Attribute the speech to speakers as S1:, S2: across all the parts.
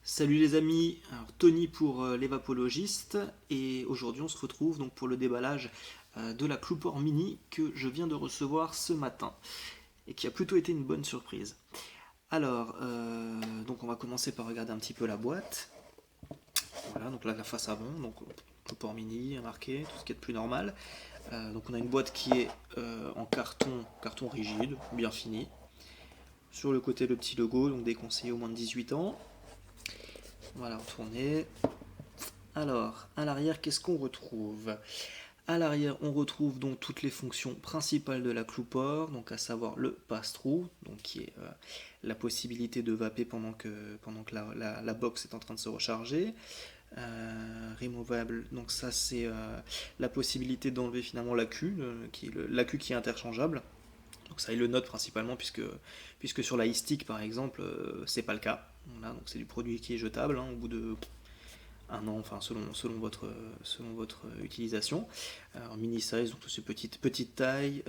S1: Salut les amis, alors Tony pour l'évapologiste et aujourd'hui on se retrouve donc pour le déballage de la Cloupor Mini que je viens de recevoir ce matin et qui a plutôt été une bonne surprise. Alors, donc on va commencer par regarder un petit peu la boîte. Voilà, donc là la face avant, donc Cloupor Mini marqué, tout ce qui est de plus normal. Donc on a une boîte qui est en carton rigide, bien fini. Sur le côté le petit logo, donc déconseillé au moins de 18 ans. Voilà, retourner. Alors, à l'arrière, qu'est-ce qu'on retrouve? À l'arrière, on retrouve donc toutes les fonctions principales de la Cloupor, donc à savoir le pass-through, donc qui est la possibilité de vaper pendant que la box est en train de se recharger. Removable, donc ça c'est la possibilité d'enlever finalement l'AQ, l'AQ qui est interchangeable. Donc ça il le note principalement puisque sur la e-stick par exemple c'est pas le cas. Voilà, donc c'est du produit qui est jetable au bout de un an, enfin selon votre utilisation. Alors, mini size, donc c'est petite taille.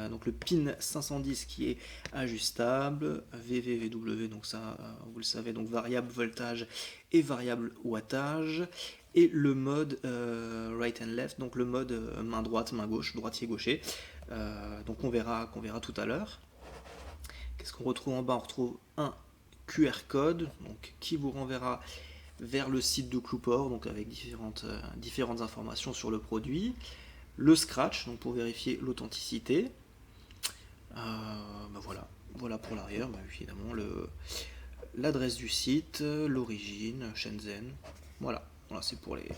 S1: Donc le pin 510 qui est ajustable, VVVW, donc ça vous le savez, donc variable voltage et variable wattage. Et le mode right and left, donc le mode main droite, main gauche, droitier gaucher. Donc qu'on verra tout à l'heure. Qu'est-ce qu'on retrouve en bas? On retrouve un QR code donc, qui vous renverra vers le site de Cloupor, donc avec différentes informations sur le produit. Le scratch, donc pour vérifier l'authenticité. Voilà pour l'arrière, évidemment l'adresse du site, l'origine, Shenzhen. Voilà, c'est pour les.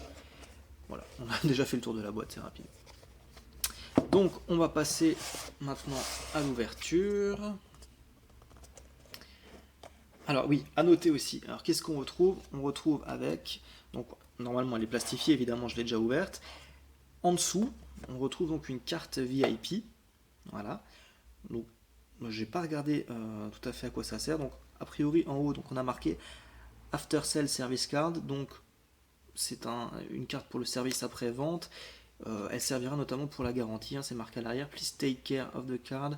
S1: Voilà, on a déjà fait le tour de la boîte, c'est rapide. Donc on va passer maintenant à l'ouverture. Alors oui, à noter aussi. Alors qu'est-ce qu'on retrouve? On retrouve avec, donc normalement elle est plastifiée, évidemment je l'ai déjà ouverte. En dessous, on retrouve donc une carte VIP. Voilà. Donc j'ai pas regardé tout à fait à quoi ça sert. Donc a priori en haut, donc on a marqué After Sale Service Card. Donc c'est une carte pour le service après vente. Elle servira notamment pour la garantie. C'est marqué à l'arrière. Please take care of the card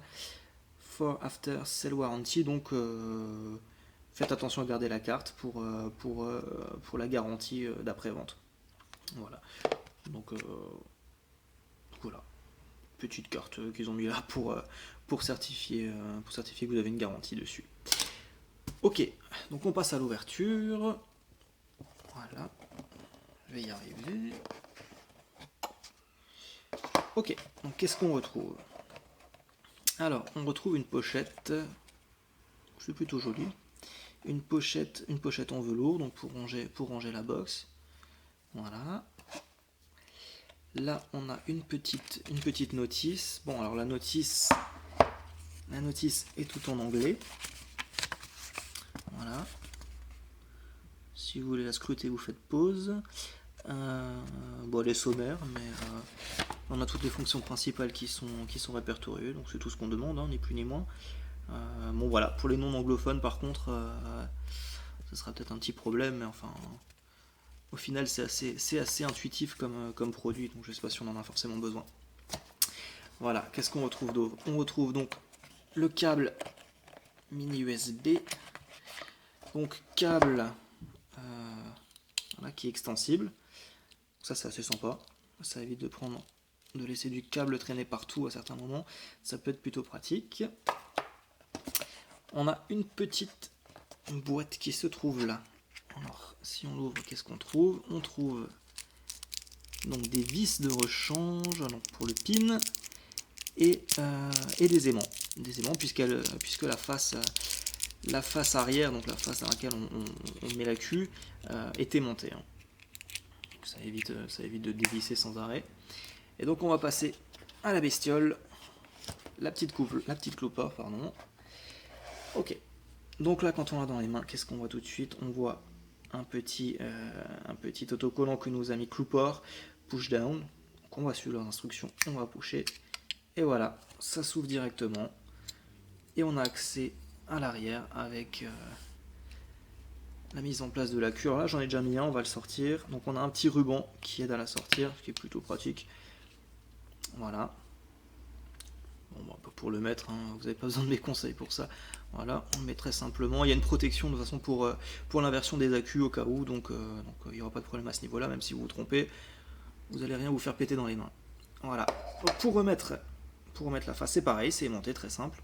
S1: for after sale warranty. Donc faites attention à garder la carte pour la garantie d'après-vente. Voilà. Donc voilà. Petite carte qu'ils ont mis là pour certifier que vous avez une garantie dessus. Ok, donc on passe à l'ouverture. Voilà. Je vais y arriver. Ok, donc qu'est-ce qu'on retrouve? Alors, on retrouve une pochette. C'est plutôt joli. Une pochette en velours, donc pour ranger la box. Voilà. Là, on a une petite notice. Bon, alors la notice est tout en anglais. Voilà. Si vous voulez la scruter, vous faites pause. Bon, elle est sommaire, mais on a toutes les fonctions principales qui sont répertoriées, donc c'est tout ce qu'on demande, ni plus ni moins. Bon, voilà. Pour les non-anglophones, par contre, ce sera peut-être un petit problème, mais enfin. Au final, c'est assez intuitif comme produit, donc je ne sais pas si on en a forcément besoin. Voilà, qu'est-ce qu'on retrouve d'autre? On retrouve donc le câble mini USB, donc câble voilà, qui est extensible. Ça, c'est assez sympa. Ça évite de laisser du câble traîner partout à certains moments. Ça peut être plutôt pratique. On a une petite boîte qui se trouve là. Alors, si on l'ouvre, qu'est-ce qu'on trouve? On trouve donc des vis de rechange pour le pin et des aimants. Des aimants puisque la face arrière, donc la face dans laquelle on met la queue, est aimantée. Donc ça évite de dévisser sans arrêt. Et donc on va passer à la bestiole, la petite Cloupor, pardon. Ok. Donc là, quand on l'a dans les mains, qu'est-ce qu'on voit tout de suite? On voit un petit autocollant que nous a mis Cloupor, push down. Donc on va suivre leurs instructions, on va pusher. Et voilà, ça s'ouvre directement. Et on a accès à l'arrière avec la mise en place de la cure. Là, j'en ai déjà mis un, on va le sortir. Donc on a un petit ruban qui aide à la sortir, ce qui est plutôt pratique. Voilà. Bon, bah, pour le mettre, hein, vous n'avez pas besoin de mes conseils pour ça. Voilà, on le met très simplement. Il y a une protection de toute façon pour l'inversion des accus au cas où, donc il n'y aura pas de problème à ce niveau-là, même si vous vous trompez, vous n'allez rien vous faire péter dans les mains. Voilà. Donc, pour remettre la face, c'est pareil, c'est aimanté, très simple.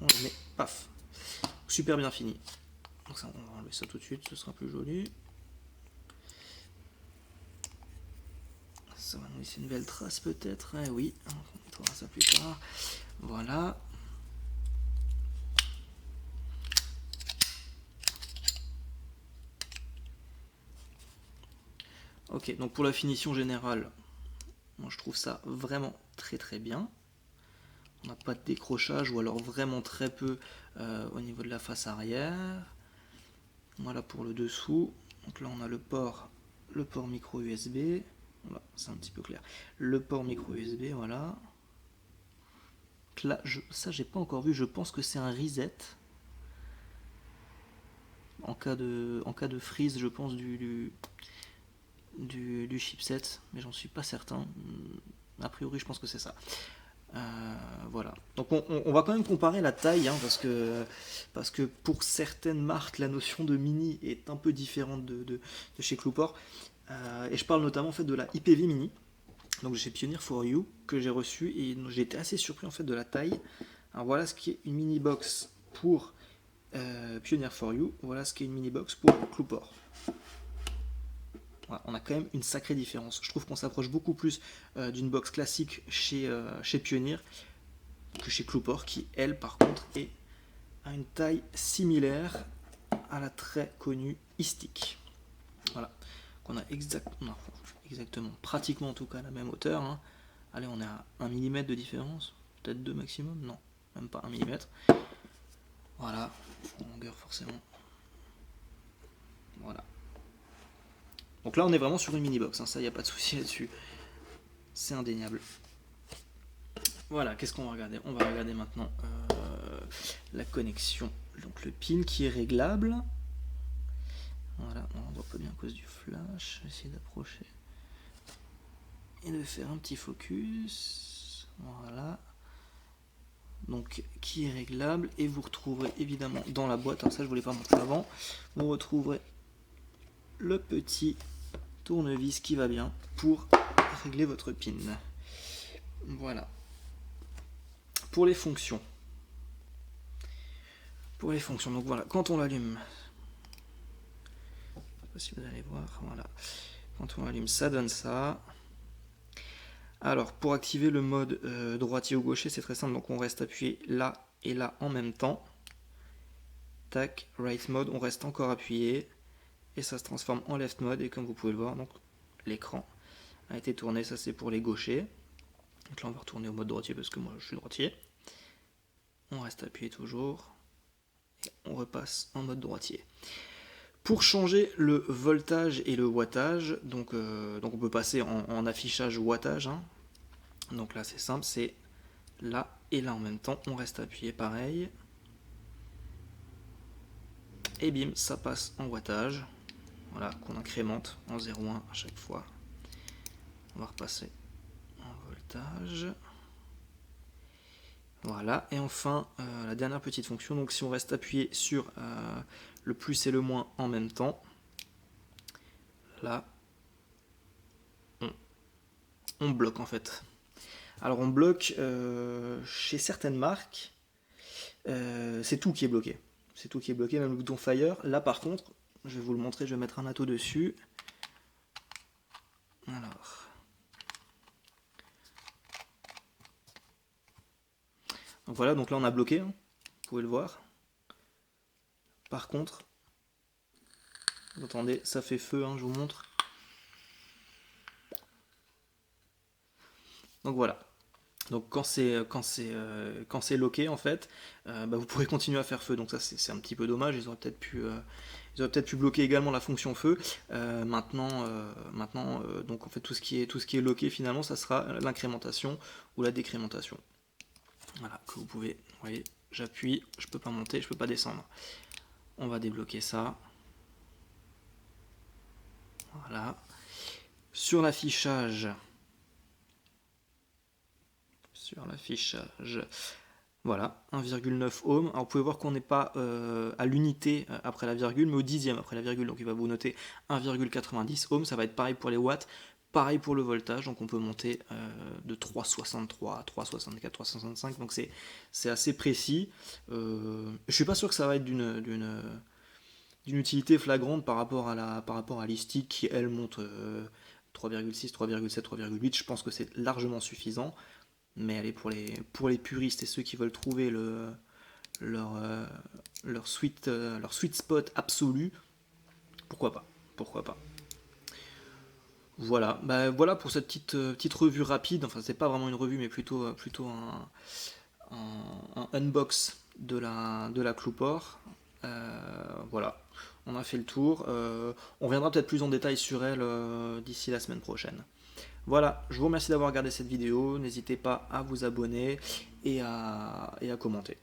S1: On le met, paf. Super bien fini. Donc ça, on va enlever ça tout de suite, ce sera plus joli. Ça va nous laisser une belle trace peut-être. Eh oui, on mettra ça plus tard. Voilà. Ok, donc pour la finition générale, moi je trouve ça vraiment très très bien. On n'a pas de décrochage ou alors vraiment très peu au niveau de la face arrière. Voilà pour le dessous. Donc là on a le port micro USB. Voilà, c'est un petit peu clair. Le port micro USB, voilà. Donc là, ça j'ai pas encore vu, je pense que c'est un reset. En cas de freeze, je pense, du chipset, mais j'en suis pas certain. A priori, je pense que c'est ça. Voilà. Donc on va quand même comparer la taille, hein, parce que pour certaines marques, la notion de mini est un peu différente de chez Clouport. Et je parle notamment en fait de la IPV mini, donc chez Pioneer for You, que j'ai reçu et j'ai été assez surpris en fait de la taille. Alors voilà ce qui est une mini box pour Pioneer for You. Voilà ce qui est une mini box pour Clouport. Voilà, on a quand même une sacrée différence. Je trouve qu'on s'approche beaucoup plus d'une box classique chez Pioneer que chez Clouport, qui elle par contre a une taille similaire à la très connue Istic. Voilà, on a exactement, pratiquement en tout cas la même hauteur. Hein. Allez, on est à 1 mm de différence, peut-être 2 maximum, non, même pas 1 mm. Voilà, en longueur forcément. Voilà. Donc là on est vraiment sur une mini box, hein, ça il n'y a pas de souci là-dessus. C'est indéniable. Voilà, qu'est-ce qu'on va regarder? On va regarder maintenant la connexion, donc le pin qui est réglable. Voilà, on ne voit pas bien à cause du flash. Je vais essayer d'approcher et de faire un petit focus. Voilà. Donc qui est réglable, et vous retrouverez évidemment dans la boîte, alors ça je ne voulais pas montrer avant, vous retrouverez le petit tournevis qui va bien pour régler votre pin. Voilà. Pour les fonctions, donc voilà, quand on l'allume, je ne sais pas si vous allez voir, voilà, quand on l'allume, ça donne ça. Alors, pour activer le mode droitier ou gaucher, c'est très simple, donc on reste appuyé là et là en même temps. Tac, right mode, on reste encore appuyé, et ça se transforme en left mode, et comme vous pouvez le voir, donc l'écran a été tourné, ça c'est pour les gauchers. Donc là on va retourner au mode droitier parce que moi je suis droitier. On reste appuyé toujours, et on repasse en mode droitier. Pour changer le voltage et le wattage, donc on peut passer en affichage wattage. Hein. Donc là c'est simple, c'est là et là en même temps, on reste appuyé pareil. Et bim, ça passe en wattage. Voilà, qu'on incrémente en 0,1 à chaque fois. On va repasser en voltage. Voilà, et enfin, la dernière petite fonction, donc si on reste appuyé sur le plus et le moins en même temps, là, on bloque en fait. Alors on bloque chez certaines marques, c'est tout qui est bloqué. C'est tout qui est bloqué, même le bouton Fire. Là par contre, je vais vous le montrer, je vais mettre un atto dessus. Alors. Donc voilà, donc là on a bloqué, hein, vous pouvez le voir. Par contre, vous entendez, ça fait feu, hein, je vous montre. Donc voilà. Donc quand c'est loqué en fait, vous pourrez continuer à faire feu. Donc ça c'est un petit peu dommage. Ils auraient peut-être pu bloquer également la fonction feu. Maintenant, donc en fait tout ce qui est loqué finalement, ça sera l'incrémentation ou la décrémentation. Voilà, que vous pouvez. Vous voyez, j'appuie, je peux pas monter, je peux pas descendre. On va débloquer ça. Voilà. Sur l'affichage, sur l'affichage. Voilà, 1,9 ohm. Alors vous pouvez voir qu'on n'est pas à l'unité après la virgule, mais au dixième après la virgule. Donc il va vous noter 1,90 ohm. Ça va être pareil pour les watts, pareil pour le voltage. Donc on peut monter de 3,63 à 3,64, 3,65. Donc c'est assez précis. Je suis pas sûr que ça va être d'une utilité flagrante par rapport à l'ISTIC qui elle monte 3,6, 3,7, 3,8. Je pense que c'est largement suffisant. Mais elle est pour les puristes et ceux qui veulent trouver leur sweet spot absolu, pourquoi pas, pourquoi pas. Voilà, voilà pour cette petite revue rapide. Enfin, c'est pas vraiment une revue, mais plutôt un unbox de la Cloupor. Voilà, on a fait le tour. On reviendra peut-être plus en détail sur elle d'ici la semaine prochaine. Voilà, je vous remercie d'avoir regardé cette vidéo, n'hésitez pas à vous abonner et à commenter.